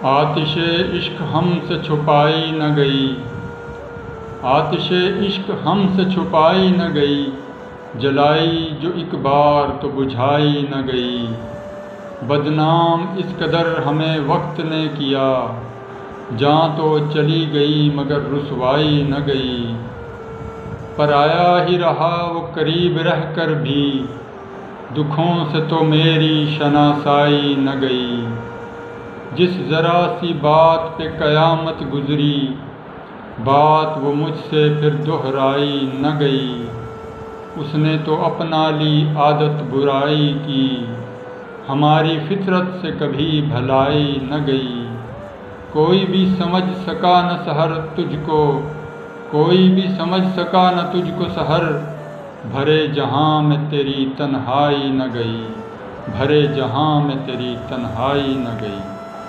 آتش عشق ہم سے چھپائی نہ گئی، آتش عشق ہم سے چھپائی نہ گئی، جلائی جو ایک بار تو بجھائی نہ گئی۔ بدنام اس قدر ہمیں وقت نے کیا، جاں تو چلی گئی مگر رسوائی نہ گئی۔ پرایا ہی رہا وہ قریب رہ کر بھی، دکھوں سے تو میری شناسائی نہ گئی۔ جس ذرا سی بات پہ قیامت گزری، بات وہ مجھ سے پھر دہرائی نہ گئی۔ اس نے تو اپنا لی عادت برائی کی، ہماری فطرت سے کبھی بھلائی نہ گئی۔ کوئی بھی سمجھ سکا نہ سحر تجھ کو، کوئی بھی سمجھ سکا نہ تجھ کو سحر، بھرے جہاں میں تیری تنہائی نہ گئی، بھرے جہاں میں تیری تنہائی نہ گئی۔